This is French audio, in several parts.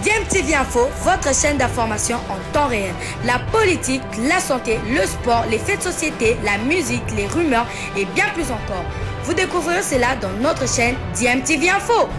DMTV Info, votre chaîne d'information en temps réel. La politique, la santé, le sport, les faits de société, la musique, les rumeurs et bien plus encore. Vous découvrirez cela dans notre chaîne DMTV Info.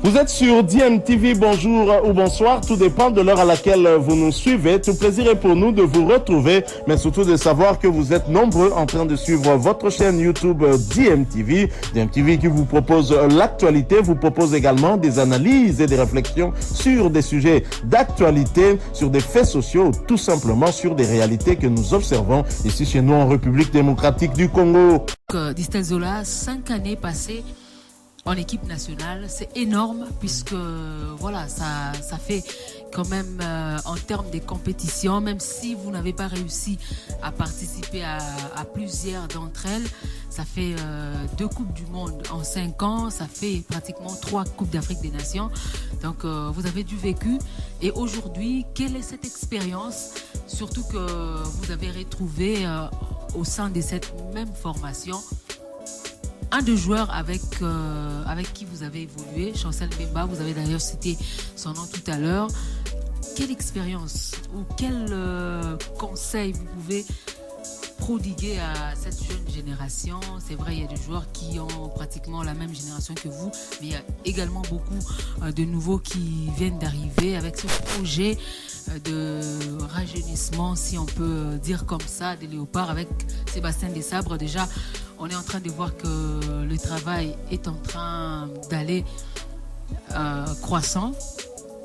Vous êtes sur DMTV, bonjour ou bonsoir, tout dépend de l'heure à laquelle vous nous suivez. Tout plaisir est pour nous de vous retrouver, mais surtout de savoir que vous êtes nombreux en train de suivre votre chaîne YouTube DMTV. DMTV qui vous propose l'actualité, vous propose également des analyses et des réflexions sur des sujets d'actualité, sur des faits sociaux, tout simplement sur des réalités que nous observons ici chez nous en République démocratique du Congo. Distel Zola, 5 années passées en équipe nationale, c'est énorme puisque voilà, ça fait quand même en termes de compétition, même si vous n'avez pas réussi à participer à plusieurs d'entre elles, ça fait 2 Coupes du Monde en 5 ans, ça fait pratiquement 3 Coupes d'Afrique des Nations. Donc vous avez du vécu. Et aujourd'hui, quelle est cette expérience, surtout que vous avez retrouvé au sein de cette même formation un des joueurs avec qui vous avez évolué, Chancel Mbemba, vous avez d'ailleurs cité son nom tout à l'heure. Quelle expérience ou quel conseil vous pouvez prodiguer à cette jeune génération? C'est vrai, il y a des joueurs qui ont pratiquement la même génération que vous, mais il y a également beaucoup de nouveaux qui viennent d'arriver avec ce projet de rajeunissement, si on peut dire comme ça, des Léopards avec Sébastien Desabre. Déjà, on est en train de voir que le travail est en train d'aller croissant.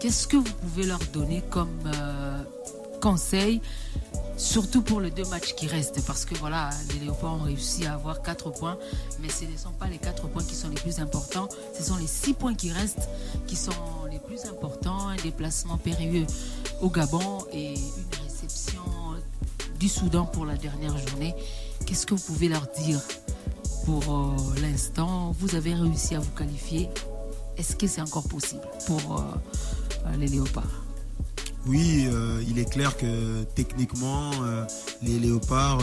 Qu'est-ce que vous pouvez leur donner comme conseil, surtout pour les 2 matchs qui restent? Parce que voilà, les Léopards ont réussi à avoir 4 points, mais ce ne sont pas les 4 points qui sont les plus importants, ce sont les 6 points qui restent qui sont les plus importants. Un déplacement périlleux au Gabon et une réception du Soudan pour la dernière journée. Qu'est-ce que vous pouvez leur dire pour l'instant? Vous avez réussi à vous qualifier. Est-ce que c'est encore possible pour les Léopards? Oui, il est clair que techniquement, les Léopards,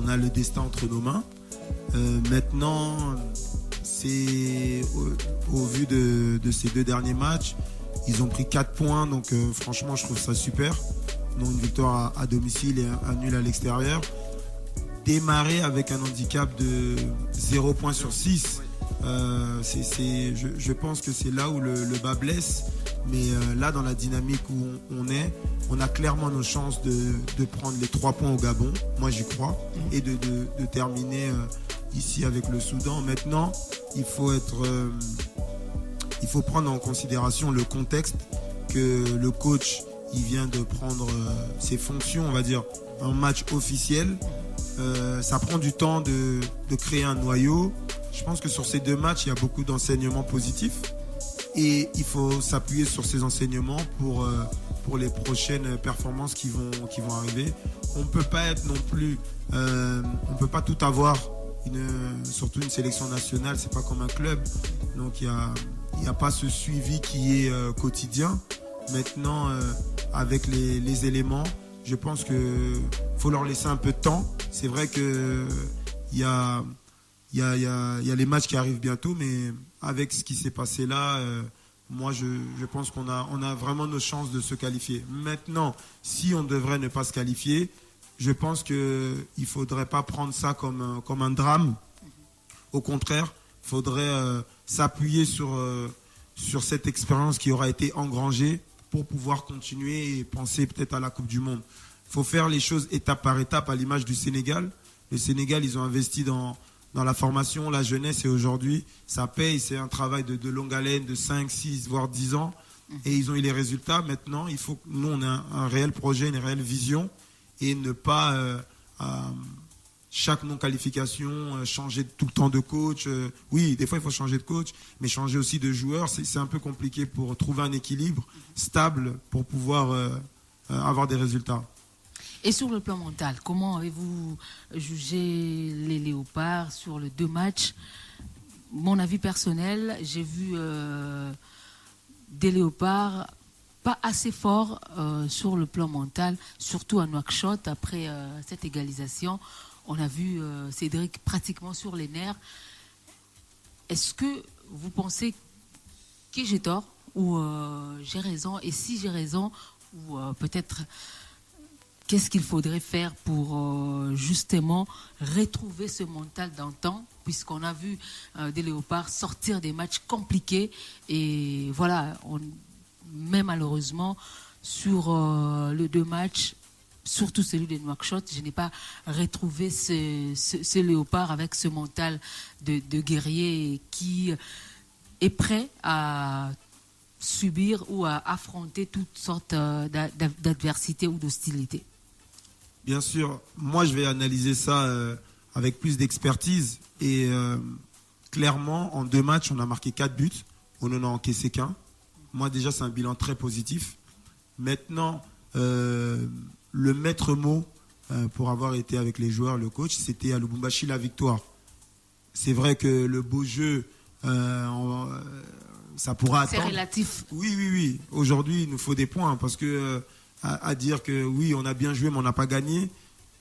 on a le destin entre nos mains. Maintenant, c'est au vu de ces 2 derniers matchs, ils ont pris 4 points, donc franchement, je trouve ça super. Donc une victoire à domicile et un nul à l'extérieur. Démarrer avec un handicap de 0 points sur 6, je pense que c'est là où le bas blesse. Mais là, dans la dynamique où on a clairement nos chances de prendre les 3 points au Gabon. Moi, j'y crois. Et de terminer ici avec le Soudan. Maintenant, il faut prendre en considération le contexte que le coach, il vient de prendre ses fonctions, on va dire, un match officiel. Ça prend du temps de créer un noyau. Je pense que sur ces 2 matchs, il y a beaucoup d'enseignements positifs. Et il faut s'appuyer sur ces enseignements pour les prochaines performances qui vont arriver. On ne peut pas être non plus, on peut pas tout avoir, surtout une sélection nationale, c'est pas comme un club. Donc il y a pas ce suivi qui est quotidien. Maintenant, avec les éléments, je pense que faut leur laisser un peu de temps. C'est vrai que il y a les matchs qui arrivent bientôt, mais avec ce qui s'est passé là, moi je pense qu'on a vraiment nos chances de se qualifier. Maintenant, si on devrait ne pas se qualifier, je pense qu'il ne faudrait pas prendre ça comme un drame. Au contraire, il faudrait s'appuyer sur cette expérience qui aura été engrangée pour pouvoir continuer et penser peut-être à la Coupe du Monde. Il faut faire les choses étape par étape, à l'image du Sénégal. Le Sénégal, ils ont investi dans la formation, la jeunesse, et aujourd'hui, ça paye. C'est un travail de longue haleine, de 5, 6, voire 10 ans. Et ils ont eu les résultats. Maintenant, il faut que nous, on a un réel projet, une réelle vision, et ne pas, chaque non-qualification, changer tout le temps de coach. Oui, des fois, il faut changer de coach, mais changer aussi de joueur. C'est un peu compliqué pour trouver un équilibre stable pour pouvoir avoir des résultats. Et sur le plan mental, comment avez-vous jugé les Léopards sur les 2 matchs? Mon avis personnel, j'ai vu des Léopards pas assez forts sur le plan mental, surtout à Nouakchott, après cette égalisation. On a vu Cédric pratiquement sur les nerfs. Est-ce que vous pensez que j'ai tort ou j'ai raison? Et si j'ai raison, ou peut-être qu'est-ce qu'il faudrait faire pour justement retrouver ce mental d'antan, puisqu'on a vu des Léopards sortir des matchs compliqués et voilà, mais malheureusement sur les 2 matchs, surtout celui de Nouakchott, je n'ai pas retrouvé ce Léopard avec ce mental de guerrier qui est prêt à subir ou à affronter toutes sortes d'adversités ou d'hostilités. Bien sûr, moi je vais analyser ça avec plus d'expertise et clairement en 2 matchs on a marqué 4 buts, on n'en a encaissé qu'un. Moi déjà c'est un bilan très positif. Maintenant le maître mot pour avoir été avec les joueurs, le coach, c'était à Lubumbashi la victoire. C'est vrai que le beau jeu ça pourra attendre. C'est relatif. Oui. Aujourd'hui, il nous faut des points parce que à dire que oui, on a bien joué, mais on n'a pas gagné.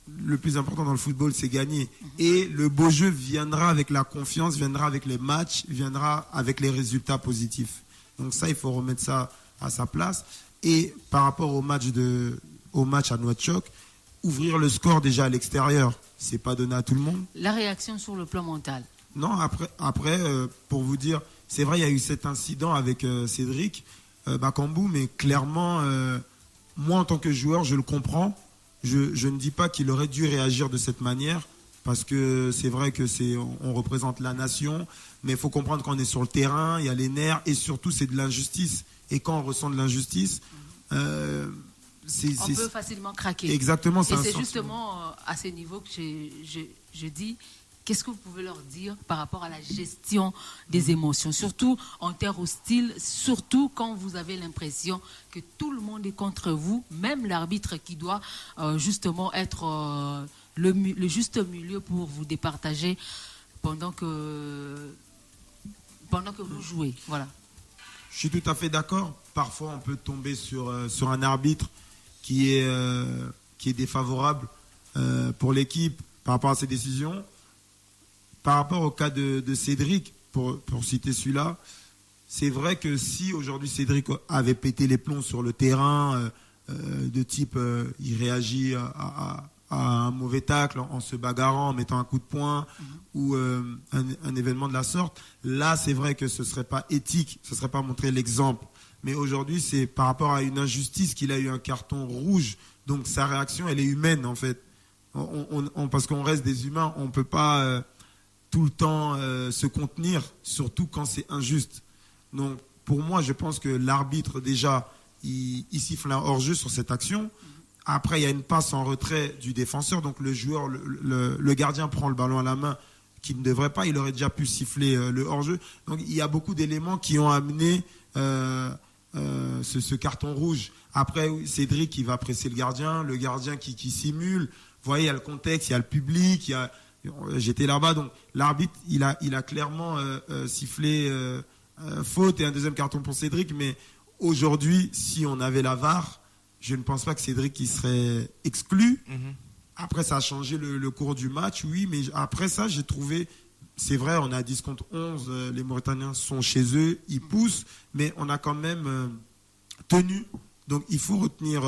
Le plus important dans le football, c'est gagner. Et le beau jeu viendra avec la confiance, viendra avec les matchs, viendra avec les résultats positifs. Donc ça, il faut remettre ça à sa place. Et par rapport au match à Nouakchott, ouvrir le score déjà à l'extérieur, c'est pas donné à tout le monde. La réaction sur le plan mental. Non, après pour vous dire, c'est vrai, il y a eu cet incident avec Cédric Bakambu, mais clairement, moi en tant que joueur, je le comprends. Je ne dis pas qu'il aurait dû réagir de cette manière, parce que c'est vrai que on représente la nation, mais il faut comprendre qu'on est sur le terrain, il y a les nerfs, et surtout c'est de l'injustice. Et quand on ressent de l'injustice, on peut facilement craquer. Exactement. Et c'est justement à ce niveau que je dis, qu'est-ce que vous pouvez leur dire par rapport à la gestion des émotions, surtout en terre hostile, surtout quand vous avez l'impression que tout le monde est contre vous, même l'arbitre qui doit justement être le juste milieu pour vous départager pendant que vous jouez. Voilà. Je suis tout à fait d'accord. Parfois, on peut tomber sur un arbitre qui est défavorable pour l'équipe par rapport à ses décisions. Par rapport au cas de Cédric, pour citer celui-là, c'est vrai que si aujourd'hui Cédric avait pété les plombs sur le terrain, de type il réagit à un mauvais tacle en se bagarrant, en mettant un coup de poing ou un événement de la sorte, là c'est vrai que ce ne serait pas éthique, ce ne serait pas montrer l'exemple. Mais aujourd'hui c'est par rapport à une injustice qu'il a eu un carton rouge, donc sa réaction elle est humaine en fait. Parce qu'on reste des humains, on ne peut pas tout le temps se contenir, surtout quand c'est injuste. Donc pour moi je pense que l'arbitre déjà il siffle un hors-jeu sur cette action. Après il y a une passe en retrait du défenseur, donc le joueur, le gardien prend le ballon à la main qu'il ne devrait pas, il aurait déjà pu siffler le hors-jeu. Donc il y a beaucoup d'éléments qui ont amené ce carton rouge. Après Cédric il va presser le gardien qui simule. Vous voyez, il y a le contexte, il y a le public, j'étais là-bas, donc l'arbitre il a clairement sifflé faute et un deuxième carton pour Cédric. Mais aujourd'hui, si on avait la VAR, je ne pense pas que Cédric il serait exclu. Après ça a changé le cours du match, oui, mais après ça j'ai trouvé, c'est vrai, on a 10 contre 11, les Mauritaniens sont chez eux, ils poussent, mais on a quand même tenu. Donc il faut retenir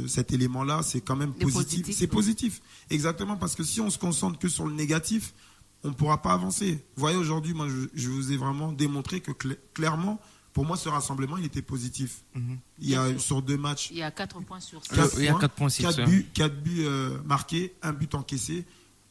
cet élément-là, c'est quand même positif. C'est positif, exactement, parce que si on se concentre que sur le négatif, on ne pourra pas avancer. Vous voyez, aujourd'hui, moi, je vous ai vraiment démontré que clairement, pour moi, ce rassemblement, il était positif. Il y a sur 2 matchs. Il y a 4 points sur 6. Il y a 4 points, 4 buts marqués, 1 but encaissé.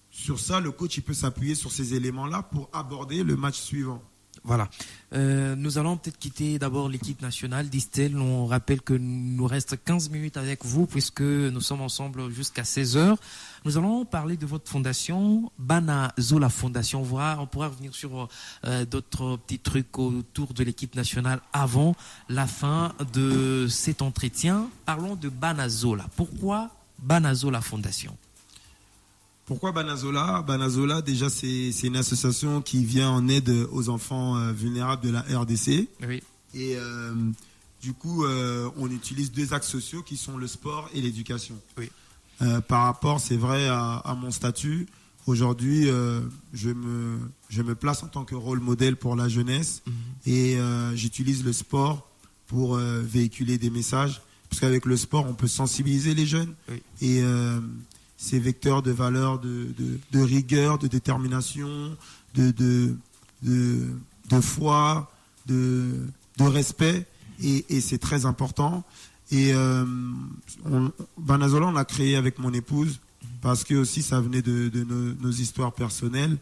Sur ça, le coach, il peut s'appuyer sur ces éléments-là pour aborder le match suivant. Voilà. Nous allons peut-être quitter d'abord l'équipe nationale d'Istel. On rappelle que nous reste 15 minutes avec vous puisque nous sommes ensemble jusqu'à 16h. Nous allons parler de votre fondation, Bana Zola Fondation. On pourra revenir sur d'autres petits trucs autour de l'équipe nationale avant la fin de cet entretien. Parlons de Bana Zola. Pourquoi Bana Zola Fondation ? Pourquoi Bana Zola ? Bana Zola, déjà, c'est une association qui vient en aide aux enfants vulnérables de la RDC. Oui. Et du coup, on utilise 2 axes sociaux qui sont le sport et l'éducation. Oui. Par rapport, c'est vrai, à mon statut, aujourd'hui, je me place en tant que rôle modèle pour la jeunesse et j'utilise le sport pour véhiculer des messages. Parce qu'avec le sport, on peut sensibiliser les jeunes et c'est vecteur de valeurs, de rigueur, de détermination, de foi, de respect et c'est très important. Et Banazola, on l'a créé avec mon épouse parce que aussi ça venait de nos histoires personnelles.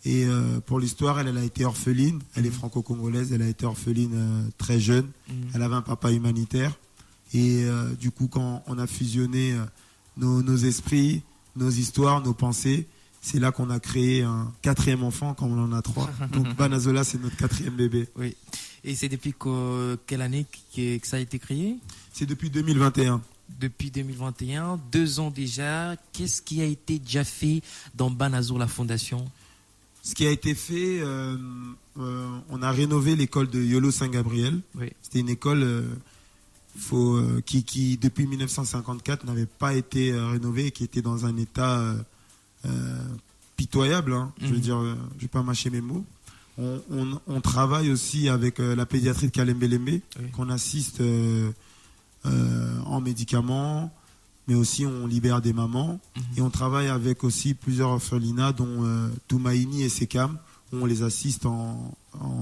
Et pour l'histoire, elle a été orpheline. Elle est franco-congolaise. Elle a été orpheline très jeune. Elle avait un papa humanitaire. Et du coup, quand on a fusionné nos esprits, nos histoires, nos pensées, c'est là qu'on a créé un 4e enfant, comme on en a 3. Donc Banazola, c'est notre 4e bébé. Oui. Et c'est depuis quelle année que ça a été créé? C'est depuis 2021. Depuis 2021, 2 ans déjà. Qu'est-ce qui a été déjà fait dans Banazola Fondation? Ce qui a été fait, on a rénové l'école de Yolo Saint-Gabriel. Oui. C'était une école qui, depuis 1954, n'avait pas été rénovée et qui était dans un état pitoyable. Hein. Je veux dire, je ne vais pas mâcher mes mots. On travaille aussi avec la pédiatrie de Kalembe-Lembe, qu'on assiste en médicaments, mais aussi on libère des mamans. Et on travaille avec aussi plusieurs orphelinats, dont Toumaïni et Sekam, où on les assiste en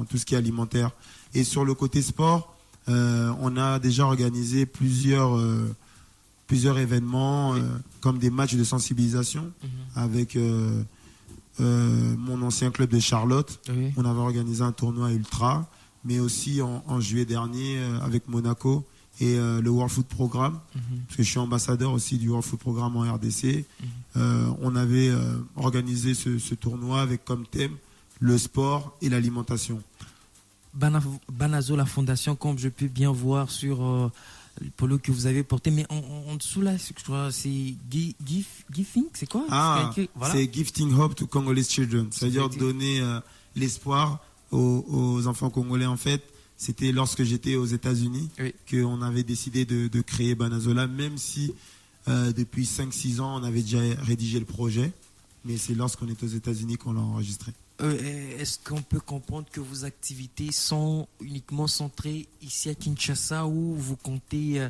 tout ce qui est alimentaire. Et sur le côté sport, on a déjà organisé plusieurs événements, comme des matchs de sensibilisation avec mon ancien club de Charlotte. Oui. On avait organisé un tournoi ultra, mais aussi en juillet dernier avec Monaco et le World Food Programme, parce que je suis ambassadeur aussi du World Food Programme en RDC. On avait organisé ce tournoi avec comme thème le sport et l'alimentation. Banazola Fondation, comme je peux bien voir sur le polo que vous avez porté, mais en dessous là, je crois c'est gifting, c'est quoi? Voilà. C'est Gifting Hope to Congolese Children, c'est-à-dire donner l'espoir aux enfants congolais. En fait, c'était lorsque j'étais aux États-Unis qu'on avait décidé de créer Banazola, même si depuis 5-6 ans on avait déjà rédigé le projet, mais c'est lorsqu'on est aux États-Unis qu'on l'a enregistré. Est-ce qu'on peut comprendre que vos activités sont uniquement centrées ici à Kinshasa ou vous comptez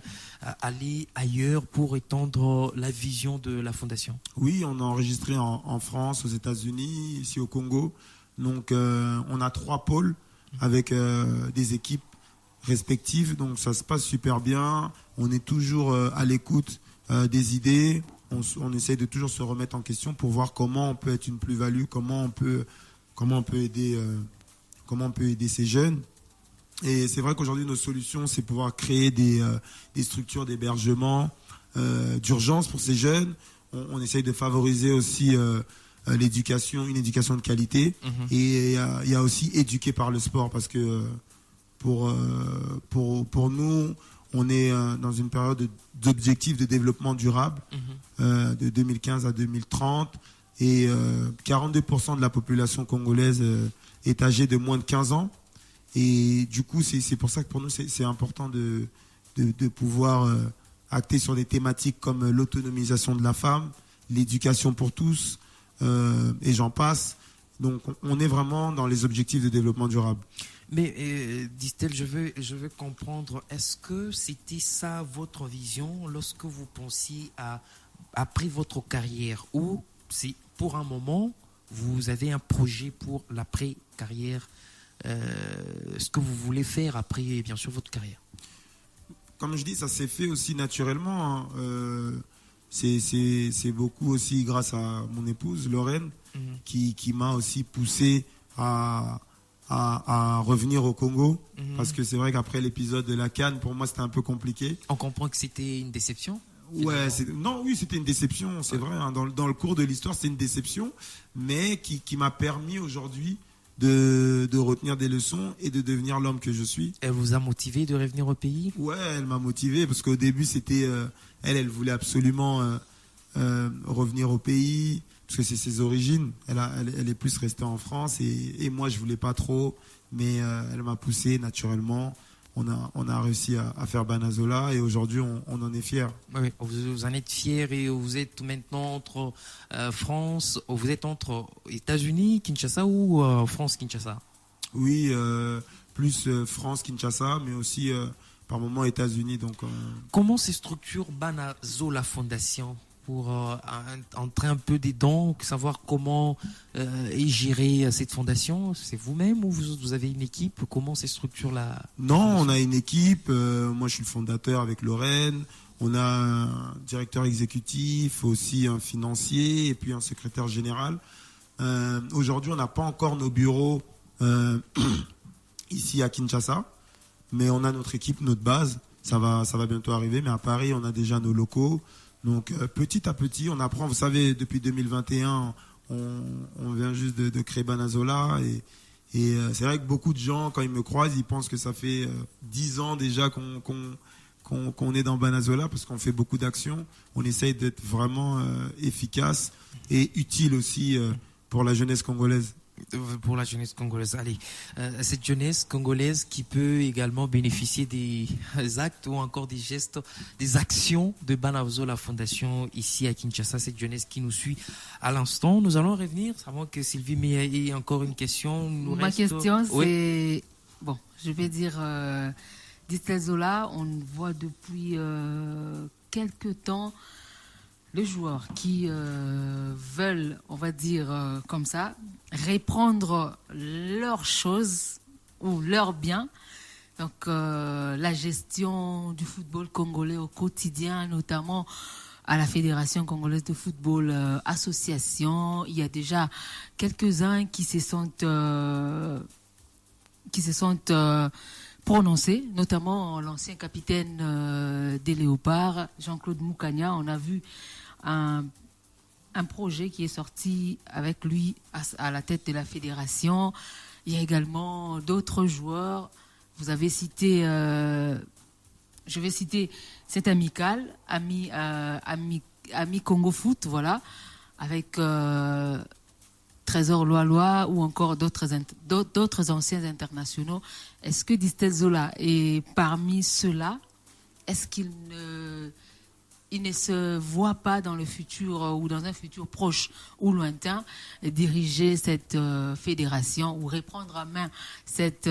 aller ailleurs pour étendre la vision de la fondation? Oui, on a enregistré en France, aux États-Unis, ici au Congo. Donc on a 3 pôles avec des équipes respectives. Donc ça se passe super bien. On est toujours à l'écoute des idées. On essaie de toujours se remettre en question pour voir comment on peut être une plus-value, comment on peut aider ces jeunes. Et c'est vrai qu'aujourd'hui nos solutions, c'est pouvoir créer des structures d'hébergement d'urgence pour ces jeunes. On essaye de favoriser aussi l'éducation, une éducation de qualité. Et il y a aussi éduquer par le sport, parce que pour nous, on est dans une période d'objectifs de développement durable de 2015 à 2030. Et 42% de la population congolaise est âgée de moins de 15 ans. Et du coup, c'est pour ça que pour nous, c'est important de pouvoir acter sur des thématiques comme l'autonomisation de la femme, l'éducation pour tous, et j'en passe. Donc, on est vraiment dans les objectifs de développement durable. Mais, Distel, je veux comprendre, est-ce que c'était ça votre vision lorsque vous pensiez après votre carrière, ou si pour un moment vous avez un projet pour l'après-carrière, ce que vous voulez faire après, bien sûr, votre carrière? Comme je dis, ça s'est fait aussi naturellement. Hein. C'est beaucoup aussi grâce à mon épouse, Lorraine, qui m'a aussi poussé à revenir au Congo. Parce que c'est vrai qu'après l'épisode de la CAN, pour moi, c'était un peu compliqué. On comprend que c'était une déception? Ouais, c'était une déception, c'est vrai. Hein. Dans le cours de l'histoire, c'est une déception, mais qui m'a permis aujourd'hui de retenir des leçons et de devenir l'homme que je suis. Elle vous a motivé de revenir au pays? Ouais, elle m'a motivé parce qu'au début, c'était elle voulait absolument revenir au pays parce que c'est ses origines. Elle est plus restée en France et moi, je voulais pas trop, mais elle m'a poussé naturellement. on a réussi à faire Banazola et aujourd'hui on en est fiers. Oui, vous en êtes fiers et vous êtes maintenant entre France, vous êtes entre États-Unis, Kinshasa ou France, Kinshasa? Oui, plus France, Kinshasa, mais aussi par moments États-Unis. Donc, comment se structure Banazola Fondation pour entrer un peu dedans, savoir comment est gérée cette fondation? C'est vous-même ou vous avez une équipe? Comment se structure la Non, fondation? on a une équipe. Moi, je suis le fondateur avec Lorraine. On a un directeur exécutif, aussi un financier et puis un secrétaire général. Aujourd'hui, on n'a pas encore nos bureaux ici à Kinshasa, mais on a notre équipe, notre base. Ça va bientôt arriver. Mais à Paris, on a déjà nos locaux. Donc petit à petit, on apprend. Vous savez, depuis 2021, on vient juste de créer Banazola et c'est vrai que beaucoup de gens, quand ils me croisent, ils pensent que ça fait 10 ans déjà qu'on est dans Banazola parce qu'on fait beaucoup d'actions. On essaye d'être vraiment efficace et utile aussi pour la jeunesse congolaise. Pour la jeunesse congolaise. Allez, cette jeunesse congolaise qui peut également bénéficier des actes ou encore des gestes, des actions de Banazola Fondation ici à Kinshasa, cette jeunesse qui nous suit à l'instant. Nous allons revenir, avant que Sylvie m'ait encore une question. Ma question, c'est... Bon, je vais dire... Distel Zola, on voit depuis quelques temps les joueurs qui veulent, on va dire comme ça, reprendre leurs choses ou leurs biens. Donc la gestion du football congolais au quotidien, notamment à la Fédération congolaise de football association. Il y a déjà quelques-uns qui se sont prononcés, notamment l'ancien capitaine des Léopards, Jean-Claude Moukania. On a vu un projet qui est sorti avec lui à la tête de la fédération. Il y a également d'autres joueurs. Vous avez cité, je vais citer cette amicale, Ami Congo Foot, voilà, avec Trésor Loalois ou encore d'autres anciens internationaux. Est-ce que Distel Zola est parmi ceux-là? Est-ce qu'il ne se voit pas dans le futur ou dans un futur proche ou lointain diriger cette fédération ou reprendre en main cette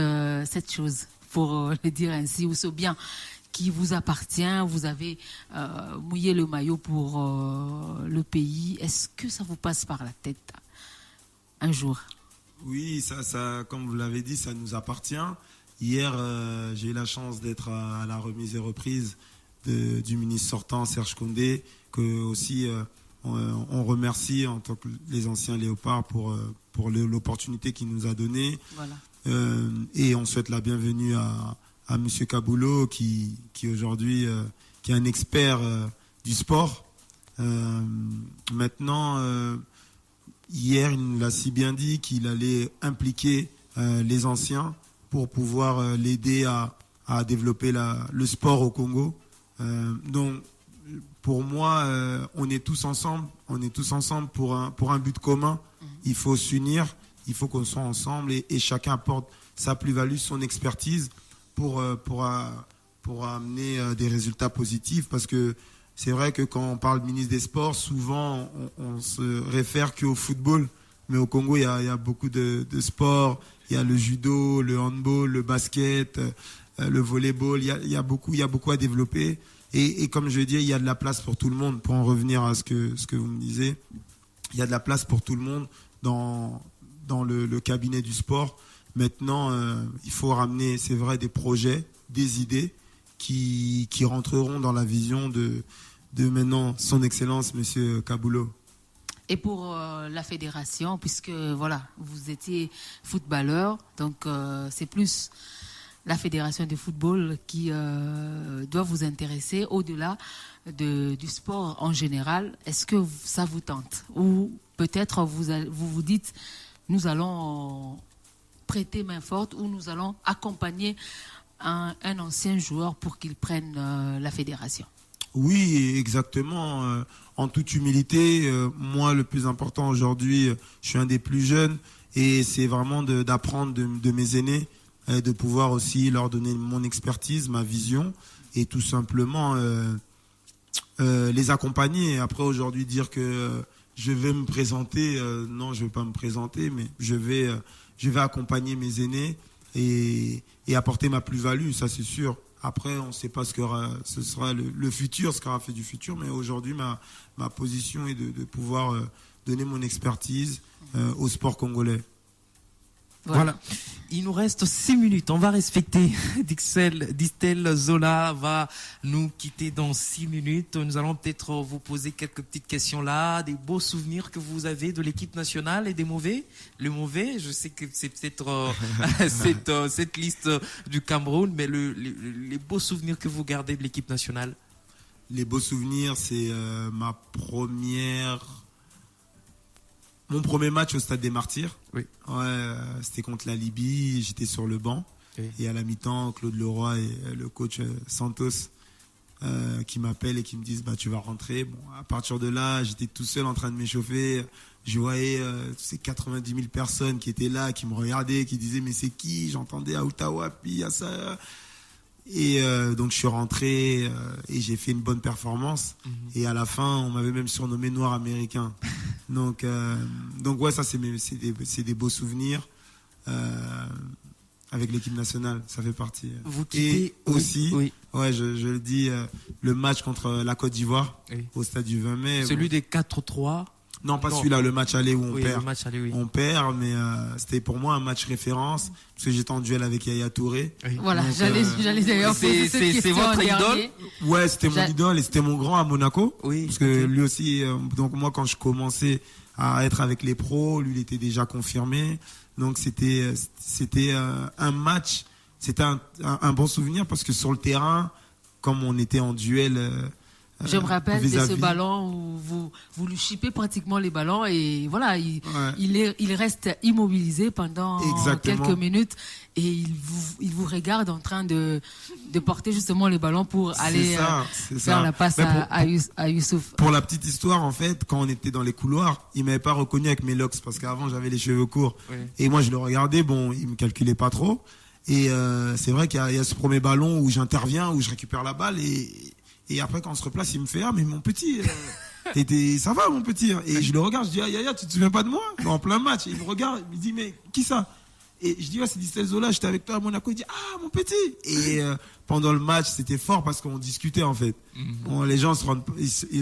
chose, pour le dire ainsi, ou ce bien qui vous appartient, vous avez mouillé le maillot pour le pays? Est-ce que ça vous passe par la tête un jour? Oui, ça, comme vous l'avez dit, ça nous appartient. Hier, j'ai eu la chance d'être à la remise et reprise du ministre sortant Serge Condé, que aussi on remercie en tant que les anciens Léopards pour l'opportunité qu'il nous a donnée. Voilà. Et on souhaite la bienvenue à Monsieur Kaboulot qui aujourd'hui qui est un expert du sport. Maintenant, hier, il nous l'a si bien dit qu'il allait impliquer les anciens pour pouvoir l'aider à développer le sport au Congo. Donc, pour moi, on est tous ensemble. On est tous ensemble pour un but commun. Il faut s'unir. Il faut qu'on soit ensemble et chacun apporte sa plus-value, son expertise pour amener des résultats positifs. Parce que c'est vrai que quand on parle ministre des Sports, souvent on se réfère qu'au football. Mais au Congo, il y a beaucoup de sports. Il y a le judo, le handball, le basket, le volleyball. Il y a beaucoup à développer. Et comme je dis, il y a de la place pour tout le monde. Pour en revenir à ce que vous me disiez, il y a de la place pour tout le monde dans le cabinet du sport. Maintenant, il faut ramener, c'est vrai, des projets, des idées qui rentreront dans la vision de maintenant son Excellence, Monsieur Kaboulot. Et pour la fédération, puisque voilà, vous étiez footballeur, donc c'est plus la fédération de football qui doit vous intéresser au-delà du sport en général. Est-ce que ça vous tente? Ou peut-être vous dites, nous allons prêter main forte ou nous allons accompagner un ancien joueur pour qu'il prenne la fédération? Oui, exactement. En toute humilité, moi, le plus important aujourd'hui, je suis un des plus jeunes et c'est vraiment d'apprendre de mes aînés. de pouvoir aussi leur donner mon expertise, ma vision et tout simplement les accompagner. Et après aujourd'hui dire que je vais me présenter, non, je vais pas me présenter, mais je vais accompagner mes aînés et apporter ma plus-value, ça c'est sûr. Après, on ne sait pas ce sera le futur, ce qu'aura fait du futur, mais aujourd'hui, ma position est de pouvoir donner mon expertise au sport congolais. Voilà. Il nous reste 6 minutes. On va respecter. Distel Zola va nous quitter dans 6 minutes. Nous allons peut-être vous poser quelques petites questions là, des beaux souvenirs que vous avez de l'équipe nationale et des mauvais. Le mauvais, je sais que c'est peut-être cette liste du Cameroun, mais les beaux souvenirs que vous gardez de l'équipe nationale. Les beaux souvenirs, c'est mon premier match au Stade des Martyrs. Oui. Ouais, c'était contre la Libye. J'étais sur le banc. Oui. Et à la mi-temps, Claude Leroy et le coach Santos qui m'appellent et qui me disent tu vas rentrer. Bon, à partir de là, j'étais tout seul en train de m'échauffer. Je voyais ces 90 000 personnes qui étaient là, qui me regardaient, qui disaient mais c'est qui? J'entendais à Ottawa, puis à ça. Et donc je suis rentré et j'ai fait une bonne performance. Et à la fin, on m'avait même surnommé Noir américain. Donc ouais, ça c'est des beaux souvenirs avec l'équipe nationale, ça fait partie. Vous quittez, et aussi, ouais, je le dis, le match contre la Côte d'Ivoire au stade du 20 mai. Celui des 4-3. Non, pas celui-là, le match aller où on perd. Le match aller, On perd, mais c'était pour moi un match référence, parce que j'étais en duel avec Yaya Touré. Voilà, donc, j'allais d'ailleurs poser cette question. C'est votre idole? Ouais, c'était mon idole et c'était mon grand à Monaco. Oui. Parce que lui aussi, donc moi quand je commençais à être avec les pros, lui il était déjà confirmé. Donc c'était un match, c'était un bon souvenir parce que sur le terrain, comme on était en duel... Je me rappelle de ce ballon où vous lui chippez pratiquement les ballons et voilà, il reste immobilisé pendant quelques minutes et il vous regarde en train de porter justement les ballons pour aller faire la passe à Youssouf. Pour la petite histoire, en fait, quand on était dans les couloirs, il m'avait pas reconnu avec mes locks parce qu'avant j'avais les cheveux courts. Oui. Et moi je le regardais, bon, il me calculait pas trop. Et c'est vrai qu'il y a ce premier ballon où j'interviens, où je récupère la balle et après, quand on se replace, il me fait mais mon petit, ça va, mon petit. Et je le regarde, je dis Yaya, tu te souviens pas de moi? En plein match. Et il me regarde, il me dit mais qui ça? Et je dis c'est Distel Zola, j'étais avec toi à Monaco. Il dit mon petit. Et pendant le match, c'était fort parce qu'on discutait en fait. Bon, les gens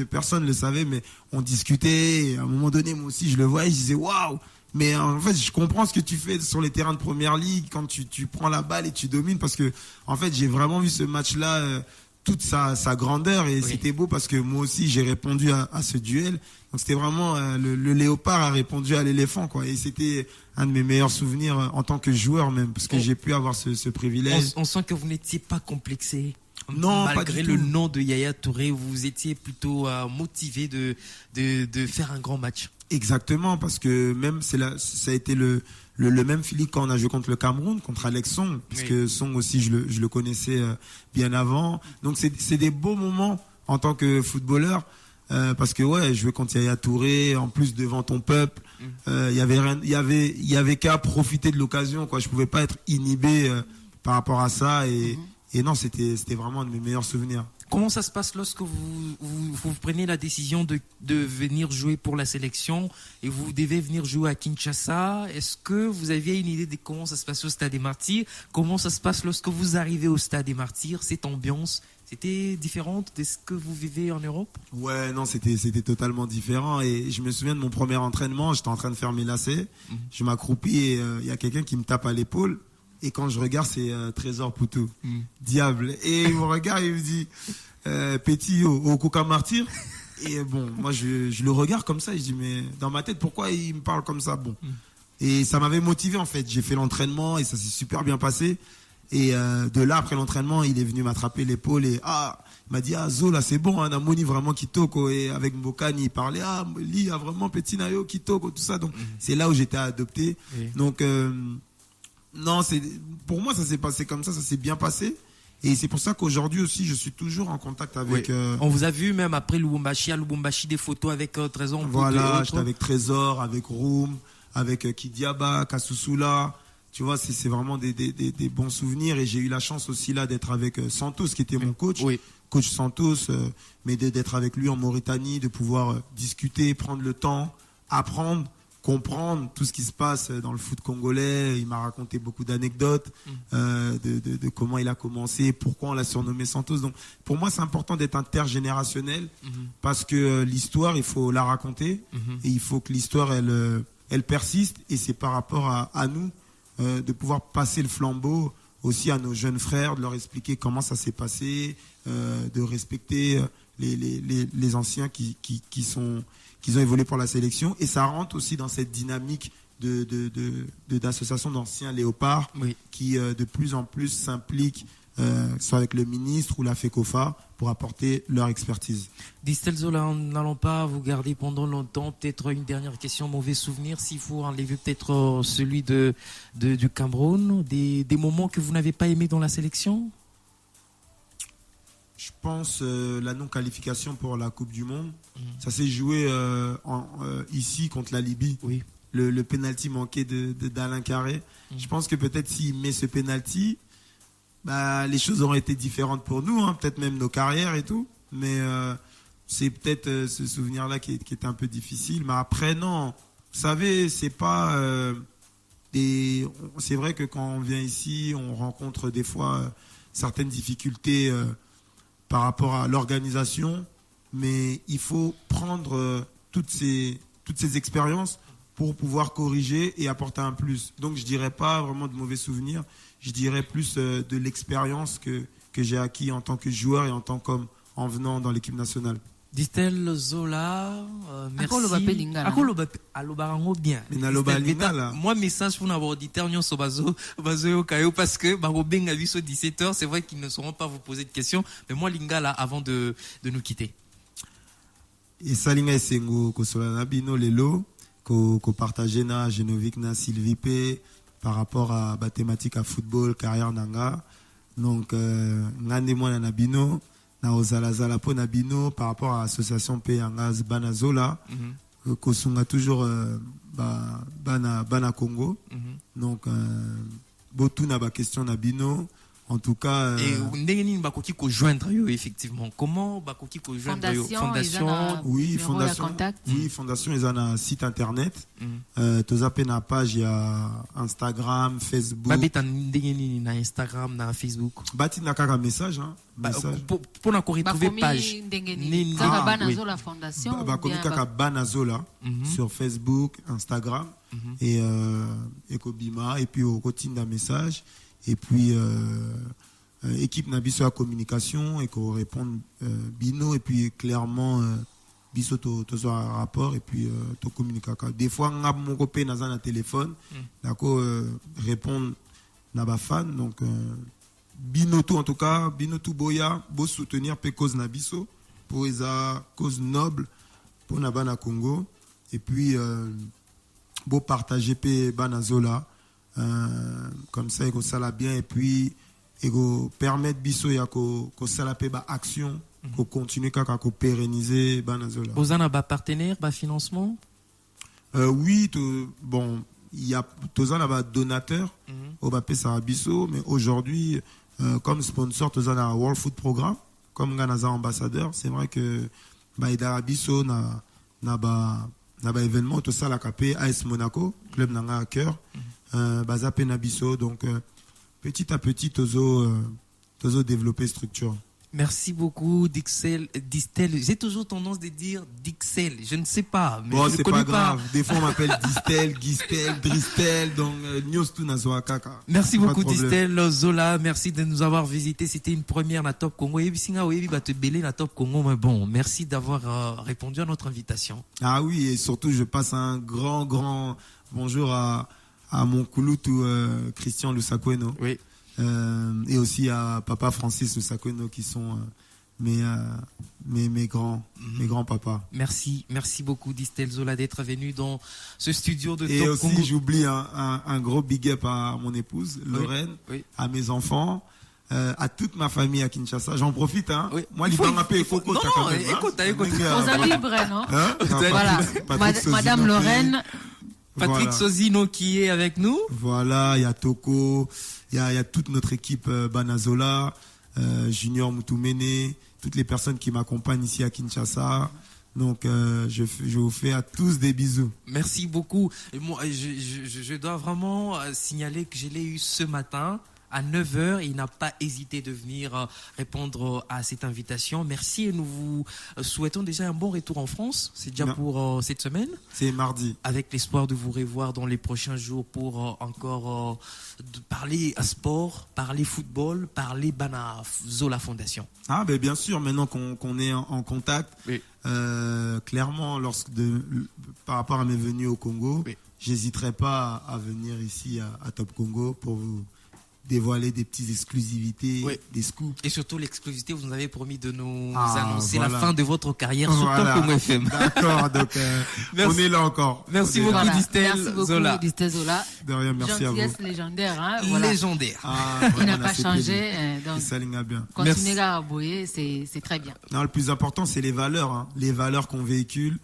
personne ne le savait, mais on discutait. Et à un moment donné, moi aussi, je le voyais, je disais waouh. Mais en fait, je comprends ce que tu fais sur les terrains de première ligue quand tu prends la balle et tu domines parce que en fait, j'ai vraiment vu ce match-là. Toute sa grandeur et c'était beau parce que moi aussi j'ai répondu à ce duel, donc c'était vraiment le léopard a répondu à l'éléphant quoi, et c'était un de mes meilleurs souvenirs en tant que joueur même parce que j'ai pu avoir ce privilège. On sent que vous n'étiez pas complexé. Non, malgré le nom de Yaya Touré, vous étiez plutôt motivé de faire un grand match. Exactement, parce que même ça a été le même Philippe quand on a joué contre le Cameroun, contre Alex Song, parce que Song aussi je le connaissais bien avant. Donc c'est des beaux moments en tant que footballeur, parce que jouer contre Yaya Touré, en plus devant ton peuple, il y avait qu'à profiter de l'occasion quoi. Je pouvais pas être inhibé par rapport à ça et non, c'était vraiment un de mes meilleurs souvenirs. Comment ça se passe lorsque vous prenez la décision de venir jouer pour la sélection et vous devez venir jouer à Kinshasa? Est-ce que vous aviez une idée de comment ça se passe au Stade des Martyrs? Comment ça se passe lorsque vous arrivez au Stade des Martyrs? Cette ambiance, c'était différente de ce que vous vivez en Europe? Ouais, non, c'était totalement différent. Et je me souviens de mon premier entraînement, j'étais en train de faire mes lacets. Je m'accroupis et il y a quelqu'un qui me tape à l'épaule. Et quand je regarde, c'est Trésor Poutou, diable. Et il me regarde et il me dit, petit au Coca Martyr. Et bon, moi je le regarde comme ça et je dis, mais dans ma tête, pourquoi il me parle comme ça? Bon. Et ça m'avait motivé en fait. J'ai fait l'entraînement et ça s'est super bien passé. Et de là, après l'entraînement, il est venu m'attraper l'épaule et il m'a dit, Zola, c'est bon, hein, Namoni vraiment Kitoko. Et avec Mbokani, il parlait, Li a vraiment Petit Nayo Kitoko, tout ça. Donc c'est là où j'étais adopté. Donc non, pour moi ça s'est passé comme ça s'est bien passé et c'est pour ça qu'aujourd'hui aussi je suis toujours en contact avec. On vous a vu même après Lubumbashi des photos avec Trésor. Voilà, j'étais avec Trésor, avec Roum, avec Kidiaba, Kasusula. tu vois, c'est vraiment des bons souvenirs. Et j'ai eu la chance aussi là d'être avec Santos, qui était mon coach, coach Santos, mais d'être avec lui en Mauritanie, de pouvoir discuter, prendre le temps, apprendre, comprendre tout ce qui se passe dans le foot congolais. Il m'a raconté beaucoup d'anecdotes de comment il a commencé, pourquoi on l'a surnommé Santos. Donc pour moi c'est important d'être intergénérationnel parce que l'histoire il faut la raconter et il faut que l'histoire elle persiste, et c'est par rapport à nous de pouvoir passer le flambeau aussi à nos jeunes frères, de leur expliquer comment ça s'est passé, de respecter les anciens qui ont évolué pour la sélection, et ça rentre aussi dans cette dynamique d'association d'anciens léopards qui de plus en plus s'impliquent, soit avec le ministre ou la FECOFA, pour apporter leur expertise. Distel Zola, n'allons pas vous garder pendant longtemps. Peut-être une dernière question, mauvais souvenir, s'il faut enlever peut-être celui du Cameroun, des moments que vous n'avez pas aimés dans la sélection. Je pense la non-qualification pour la Coupe du Monde. Ça s'est joué ici contre la Libye. Oui. Le penalty manqué d'Alain Carré. Je pense que peut-être s'il met ce penalty, les choses auraient été différentes pour nous, hein, peut-être même nos carrières et tout. Mais c'est peut-être ce souvenir-là qui est un peu difficile. Mais après, non. Vous savez, c'est pas... c'est vrai que quand on vient ici, on rencontre des fois certaines difficultés par rapport à l'organisation, mais il faut prendre toutes ces expériences pour pouvoir corriger et apporter un plus. Donc je dirais pas vraiment de mauvais souvenirs, je dirais plus de l'expérience que j'ai acquis en tant que joueur et en tant qu'homme en venant dans l'équipe nationale. Distel Zola, merci. Bien. Moi, message pour nos auditeurs, parce que Barobeng a vu ce 17h, c'est vrai qu'ils ne sauront pas vous poser de questions, mais moi, Lingala, avant de nous quitter. Et ça, Linga et Sengo, ko solana bino lelo, ko partager na Genovic na Sylvie P par rapport à la thématique à football, carrière nanga. Donc, ngande moi na bino. Na ozalazala po na bino par rapport à l'association P Angaz Banazola kosunga toujours bana Congo. Donc botu na ba question na bino. En tout cas, et bakoki ko joindre yo effectivement. Comment bakoki ko joindre yo? Fondation, oui, fondation. Oui, fondation ils ont un site internet. Toza pe na page ya Instagram, Facebook. Babeta ndengeni na Instagram, na Facebook. Bati na kaka message hein. Pour na ko retrouver page. Banazola Fondation. Bakomi kaka Banazola sur Facebook, Instagram et Ekobima, et puis au quotidien message. Et puis équipe Nabiso à communication et qu'on réponde bino, et puis clairement biso to un rapport, et puis to communiquer. Des fois on a mon copain dans un téléphone d'accord, répondre na ba fan. Donc bino tout, en tout cas bino tout boya beau soutenir pe cause Nabiso pour esa cause noble pour na bana Congo, et puis beau partager pe Banazola. Comme ça, il ça bien, et puis il permettre biso ya ko sala pe ba action, ko continuer kaka ko pérenniser Banazola. Vous en avez partenaire, ba financement? Oui, bon, il y a tozana ba donateur au ba pesa biso, mais aujourd'hui comme sponsor tozana World Food Programme, comme Ganaza ambassadeur. C'est vrai que ba ida biso na ba événement tout ça la capé AS Monaco, club nanga à cœur. Bazapé Nabiso, donc petit à petit tozo développer structure. Merci beaucoup Distel. J'ai toujours tendance de dire Dixel, je ne sais pas, mais bon, je c'est connais pas grave. Des fois on m'appelle Distel, Gistel, Dristel, donc news tout nazoa kaka. Merci beaucoup Distel Zola, merci de nous avoir visité. C'était une première na Top Congo. Et bisinga oyebi ba te belé na Top Congo, mais bon, merci d'avoir répondu à notre invitation. Ah oui, et surtout je passe un grand bonjour à mon Kouloutou Christian Lusakweno. Oui. Et aussi à papa Francis Lusakweno, qui sont mes grands papas. Merci beaucoup Distel Zola d'être venu dans ce studio de et Top aussi, Congo. Et aussi j'oublie un gros big up à mon épouse Lorraine, oui. À mes enfants, à toute ma famille à Kinshasa. J'en profite, hein. Oui. Moi, il faut m'appeler Coco. Non, écoute. Aux libres, non? Hein? Voilà. Madame Lorraine. Patrick Voilà. Sozino qui est avec nous. Voilà, il y a Toko, il y a toute notre équipe Banazola, Junior Moutoumene, toutes les personnes qui m'accompagnent ici à Kinshasa. Donc, je vous fais à tous des bisous. Merci beaucoup. Et moi, je dois vraiment signaler que je l'ai eu ce matin à 9h. Il n'a pas hésité de venir répondre à cette invitation. Merci et nous vous souhaitons déjà un bon retour en France. C'est déjà pour cette semaine. C'est mardi. Avec l'espoir de vous revoir dans les prochains jours pour encore de parler sport, parler football, parler Banazola Fondation. Ah, ben bien sûr, maintenant qu'on est en contact, Oui. clairement, par rapport à mes venues au Congo, Oui. j'hésiterai pas à venir ici à Top Congo pour vous dévoiler des petites exclusivités, Oui. des scoops. Et surtout l'exclusivité, vous nous avez promis de nous annoncer voilà. la fin de votre carrière sur Voilà. Top Congo FM. D'accord, donc Merci. on est là encore. Merci On est beaucoup, là. Voilà. Distel Merci beaucoup, Zola. Distel Zola. De rien, merci à vous. Gentillesse légendaire, hein, voilà. Légendaire. Ah, Il vraiment, n'a pas c'est changé. plaisir. Donc, Ça ligne bien. continuez à aboyer, c'est très bien. Non, le plus important, c'est les valeurs. Hein. Les valeurs qu'on véhicule.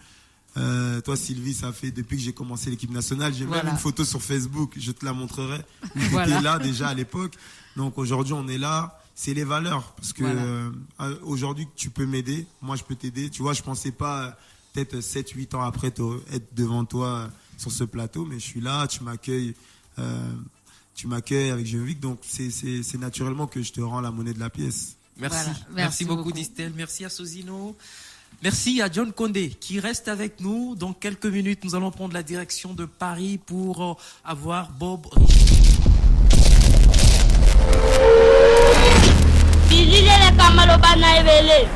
Toi, Sylvie, ça fait depuis que j'ai commencé l'équipe nationale. J'ai Voilà. même une photo sur Facebook. Je te la montrerai. J'étais Voilà. là déjà à l'époque. Donc aujourd'hui, on est là. C'est les valeurs. Parce que Voilà. aujourd'hui, tu peux m'aider. Moi, je peux t'aider. Tu vois, je pensais pas peut-être 7-8 ans après être devant toi sur ce plateau. Mais je suis là. Tu m'accueilles. Tu m'accueilles avec Jean-Vic. Donc c'est naturellement que je te rends la monnaie de la pièce. Merci. Voilà. Merci Merci beaucoup, beaucoup. Distel. Merci à Sozino. Merci à John Condé qui reste avec nous. Dans quelques minutes, nous allons prendre la direction de Paris pour avoir Bob Richard. Bilile le kamalo bana ebele.